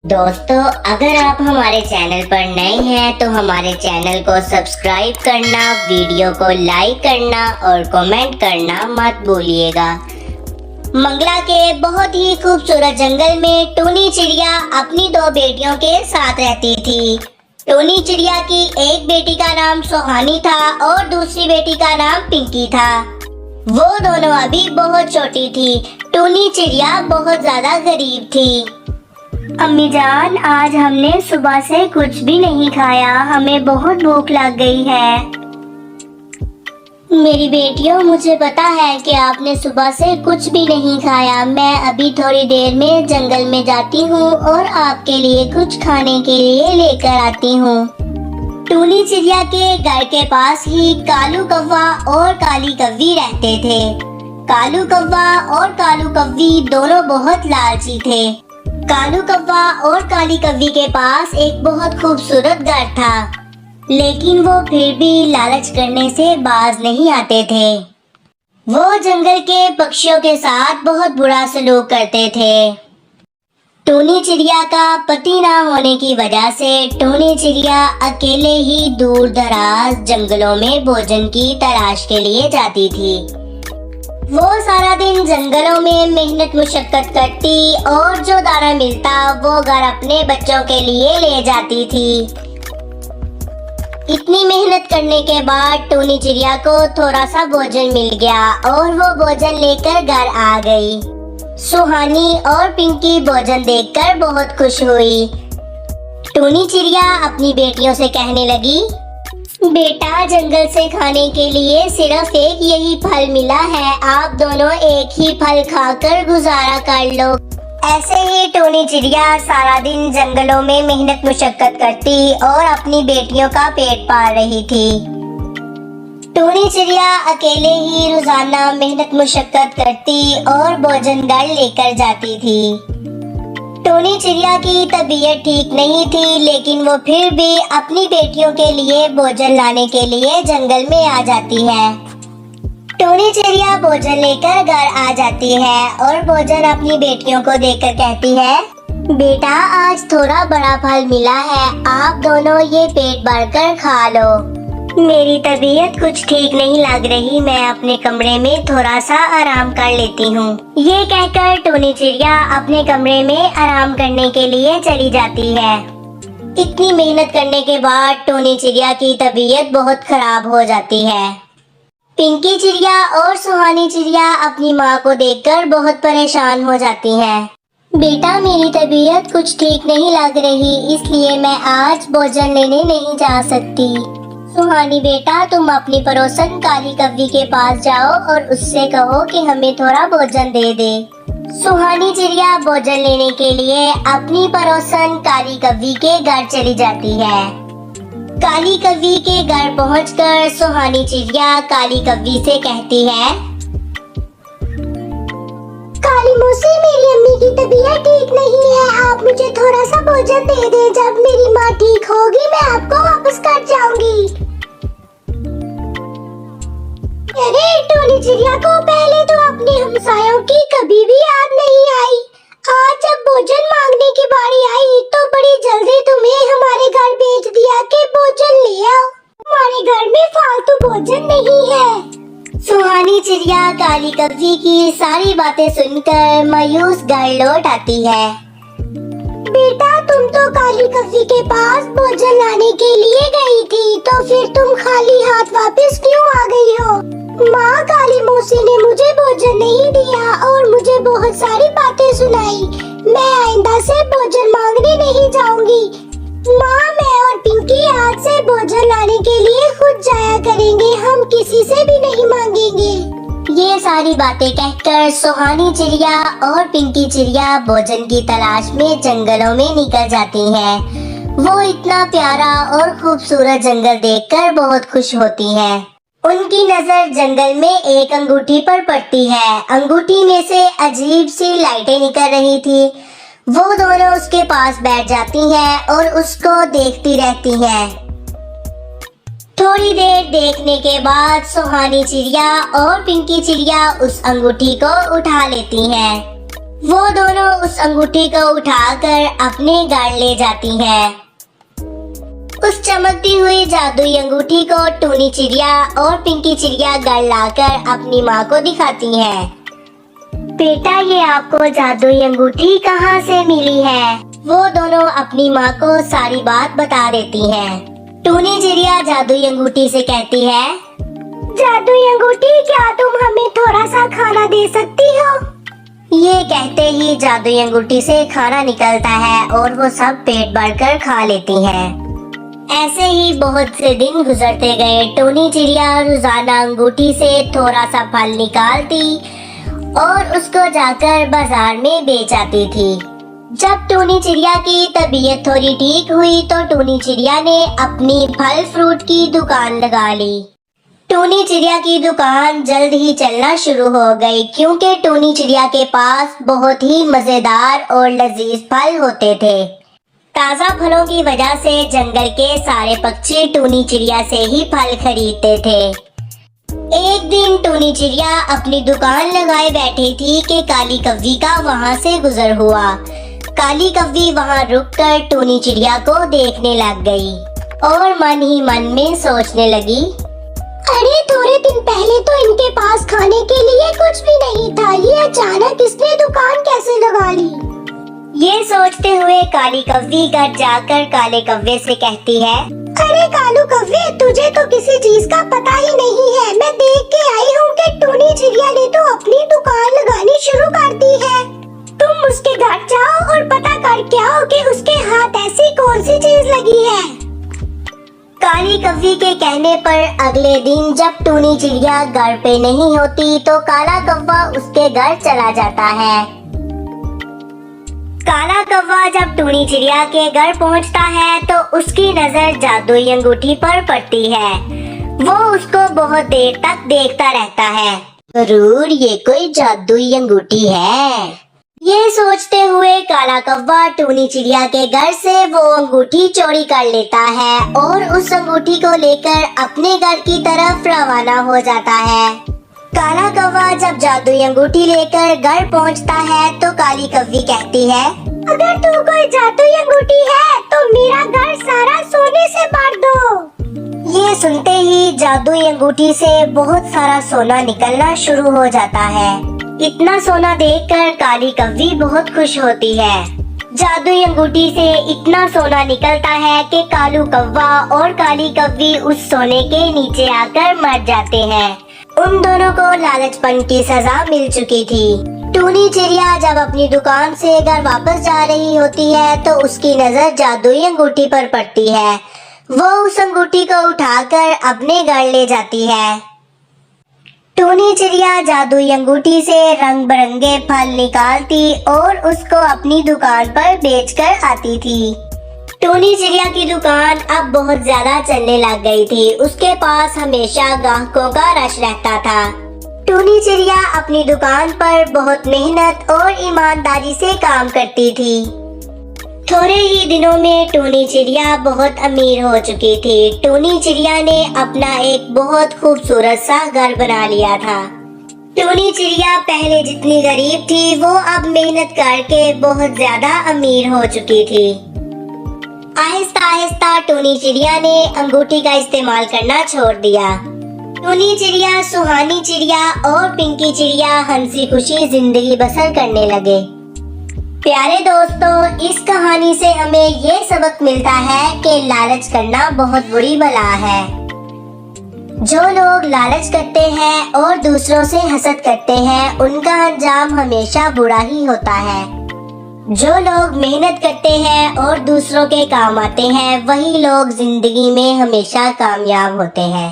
दोस्तों, अगर आप हमारे चैनल पर नए हैं तो हमारे चैनल को सब्सक्राइब करना, वीडियो को लाइक करना और कमेंट करना मत भूलिएगा। मंगला के बहुत ही खूबसूरत जंगल में टूनी चिड़िया अपनी दो बेटियों के साथ रहती थी। टूनी चिड़िया की एक बेटी का नाम सुहानी था और दूसरी बेटी का नाम पिंकी था। वो दोनों अभी बहुत छोटी थी। टूनी चिड़िया बहुत ज्यादा गरीब थी। अम्मी जान, आज हमने सुबह से कुछ भी नहीं खाया, हमें बहुत भूख लग गई है। मेरी बेटियों, मुझे पता है कि आपने सुबह से कुछ भी नहीं खाया। मैं अभी थोड़ी देर में जंगल में जाती हूँ और आपके लिए कुछ खाने के लिए लेकर आती हूँ। टूनी चिड़िया के घर के पास ही कालू कौवा और काली कौवी रहते थे। कालू कौवा और कालू कौवी दोनों बहुत लालची थे। कालू कौवा और काली कौवी के पास एक बहुत खूबसूरत घर था, लेकिन वो फिर भी लालच करने से बाज नहीं आते थे। वो जंगल के पक्षियों के साथ बहुत बुरा सलूक करते थे। टूनी चिड़िया का पति ना होने की वजह से टूनी चिड़िया अकेले ही दूर दराज जंगलों में भोजन की तलाश के लिए जाती थी। वो सारा दिन जंगलों में मेहनत मुशक्कत करती और जो दाना मिलता वो घर अपने बच्चों के लिए ले जाती थी। इतनी मेहनत करने के बाद टूनी चिड़िया को थोड़ा सा भोजन मिल गया और वो भोजन लेकर घर आ गई। सुहानी और पिंकी भोजन देखकर बहुत खुश हुई। टूनी चिड़िया अपनी बेटियों से कहने लगी, बेटा, जंगल से खाने के लिए सिर्फ एक यही फल मिला है, आप दोनों एक ही फल खाकर गुजारा कर लो। ऐसे ही टूनी चिड़िया सारा दिन जंगलों में मेहनत मुशक्कत करती और अपनी बेटियों का पेट पाल रही थी। टूनी चिड़िया अकेले ही रोजाना मेहनत मुशक्कत करती और भोजन घर लेकर जाती थी। टूनी चिड़िया की तबीयत ठीक नहीं थी, लेकिन वो फिर भी अपनी बेटियों के लिए भोजन लाने के लिए जंगल में आ जाती है। टूनी चिड़िया भोजन लेकर घर आ जाती है और भोजन अपनी बेटियों को देकर कहती है, बेटा, आज थोड़ा बड़ा फल मिला है, आप दोनों ये पेट भरकर खा लो। मेरी तबीयत कुछ ठीक नहीं लग रही, मैं अपने कमरे में थोड़ा सा आराम कर लेती हूँ। ये कहकर टूनी चिड़िया अपने कमरे में आराम करने के लिए चली जाती है। इतनी मेहनत करने के बाद टूनी चिड़िया की तबीयत बहुत खराब हो जाती है। पिंकी चिड़िया और सुहानी चिड़िया अपनी माँ को देखकर बहुत परेशान हो जाती हैं। बेटा, मेरी तबीयत कुछ ठीक नहीं लग रही, इसलिए मैं आज भोजन लेने नहीं जा सकती। सुहानी बेटा, तुम अपनी पड़ोसन काली कौवी के पास जाओ और उससे कहो कि हमें थोड़ा भोजन दे दे। सुहानी चिड़िया भोजन लेने के लिए अपनी पड़ोसन काली कौवी के घर चली जाती है। काली कौवी के घर पहुंचकर सुहानी चिड़िया काली कौवी से कहती है, काली मौसी, मेरी अम्मी की तबीयत ठीक नहीं है, आप मुझे थोड़ा सा भोजन दे दें। जब मेरी माँ ठीक होगी मैं आपको वापस कर जाऊंगी। अरे टूनी चिड़िया को पहले तो अपने हमसायों की कभी भी याद नहीं आई। आज जब भोजन मांगने की बारी आई तो बड़ी जल्दी तुम्हें हमारे घर भेज दिया कि भोजन ले आओ। हमारे घर में फालतू भोजन नहीं है। सुहानी चिड़िया काली कौवी की सारी बातें सुनकर मायूस घर लौट आती है। बेटा, तुम तो काली कौवी के पास भोजन लाने के लिए गई थी, तो फिर तुम खाली हाथ वापस क्यों आ गई हो? माँ, काली मौसी ने मुझे भोजन नहीं दिया और मुझे बहुत सारी बातें सुनाई। मैं आइंदा से भोजन मांगने नहीं जाऊंगी। माँ, मैं और पिंकी आज से भोजन लाने के लिए खुद जाया करेंगे, हम किसी से भी नहीं मांगेंगे। ये सारी बातें कहकर सुहानी चिड़िया और पिंकी चिड़िया भोजन की तलाश में जंगलों में निकल जाती हैं। वो इतना प्यारा और खूबसूरत जंगल देखकर बहुत खुश होती हैं। उनकी नजर जंगल में एक अंगूठी पर पड़ती है। अंगूठी में से अजीब सी लाइटें निकल रही थी। वो दोनों उसके पास बैठ जाती हैं और उसको देखती रहती हैं। थोड़ी देर देखने के बाद सुहानी चिड़िया और पिंकी चिड़िया उस अंगूठी को उठा लेती हैं। वो दोनों उस अंगूठी को उठाकर अपने घर ले जाती हैं। उस चमकती हुई जादुई अंगूठी को टूनी चिड़िया और पिंकी चिड़िया घर लाकर अपनी माँ को दिखाती हैं। बेटा, ये आपको जादुई अंगूठी कहाँ से मिली है? वो दोनों अपनी माँ को सारी बात बता देती हैं। टूनी चिड़िया जादुई अंगूठी से कहती है, जादुई अंगूठी, क्या तुम हमें थोड़ा सा खाना दे सकती हो? ये कहते ही जादुई अंगूठी से खाना निकलता है और वो सब पेट भरकर खा लेती हैं। ऐसे ही बहुत से दिन गुजरते गए। टूनी चिड़िया रोजाना अंगूठी से थोड़ा सा फल निकालती और उसको जाकर बाजार में बेच आती थी। जब टूनी चिड़िया की तबीयत थोड़ी ठीक हुई तो टूनी चिड़िया ने अपनी फल फ्रूट की दुकान लगा ली। टूनी चिड़िया की दुकान जल्द ही चलना शुरू हो गई, क्योंकि टूनी चिड़िया के पास बहुत ही मजेदार और लजीज फल होते थे। ताज़ा फलों की वजह से जंगल के सारे पक्षी टूनी चिड़िया से ही फल खरीदते थे। एक दिन टूनी चिड़िया अपनी दुकान लगाए बैठी थी कि काली कव्वी का वहाँ से गुजर हुआ। काली कव्वी वहाँ रुककर टूनी चिड़िया को देखने लग गई और मन ही मन में सोचने लगी, अरे थोड़े दिन पहले तो इनके पास खाने के लिए कुछ भी नहीं था, ये अचानक इसने दुकान कैसे लगा ली? ये सोचते हुए काली कव्वी घर जाकर काले कव्वे से कहती है, अरे कालू कव्वे, तुझे तो किसी चीज का पता ही नहीं है। मैं देख के आई हूँ कि टूनी चिड़िया ने तो अपनी दुकान लगानी शुरू कर दी है। तुम उसके घर जाओ और पता करके आओ कि उसके हाथ ऐसी कौन सी चीज लगी है। काली कव्वी के कहने पर अगले दिन जब टूनी चिड़िया घर पे नहीं होती तो काला कव्वा उसके घर चला जाता है। काला कौवा जब टूनी चिड़िया के घर पहुंचता है तो उसकी नजर जादुई अंगूठी पर पड़ती है। वो उसको बहुत देर तक देखता रहता है। जरूर ये कोई जादुई अंगूठी है। ये सोचते हुए काला कौवा टूनी चिड़िया के घर से वो अंगूठी चोरी कर लेता है और उस अंगूठी को लेकर अपने घर की तरफ रवाना हो जाता है। काला कौवा जब जादुई अंगूठी लेकर घर पहुंचता है तो काली कव्वी कहती है, अगर तू कोई जादुई अंगूठी है तो मेरा घर सारा सोने से भर दो। ये सुनते ही जादुई अंगूठी से बहुत सारा सोना निकलना शुरू हो जाता है। इतना सोना देखकर काली कव्वी बहुत खुश होती है। जादुई अंगूठी से इतना सोना निकलता है कि कालू कौवा और काली कव्वी उस सोने के नीचे आकर मर जाते हैं। उन दोनों को लालचपन की सजा मिल चुकी थी। टूनी चिड़िया जब अपनी दुकान से घर वापस जा रही होती है तो उसकी नजर जादुई अंगूठी पर पड़ती है। वो उस अंगूठी को उठाकर अपने घर ले जाती है। टूनी चिड़िया जादुई अंगूठी से रंग बिरंगे फल निकालती और उसको अपनी दुकान पर बेचकर आती थी। टूनी चिड़िया की दुकान अब बहुत ज्यादा चलने लग गई थी। उसके पास हमेशा ग्राहकों का रश रहता था। टूनी चिड़िया अपनी दुकान पर बहुत मेहनत और ईमानदारी से काम करती थी। थोड़े ही दिनों में टूनी चिड़िया बहुत अमीर हो चुकी थी। टूनी चिड़िया ने अपना एक बहुत खूबसूरत सा घर बना लिया था। टूनी चिड़िया पहले जितनी गरीब थी वो अब मेहनत करके बहुत ज्यादा अमीर हो चुकी थी। आहिस्ता आहिस्ता टूनी चिड़िया ने अंगूठी का इस्तेमाल करना छोड़ दिया। टूनी चिड़िया, सुहानी चिड़िया और पिंकी चिड़िया हंसी खुशी जिंदगी बसर करने लगे। प्यारे दोस्तों, इस कहानी से हमें ये सबक मिलता है कि लालच करना बहुत बुरी बला है। जो लोग लालच करते हैं और दूसरों से हसद करते हैं उनका अंजाम हमेशा बुरा ही होता है। जो लोग मेहनत करते हैं और दूसरों के काम आते हैं वही लोग जिंदगी में हमेशा कामयाब होते हैं।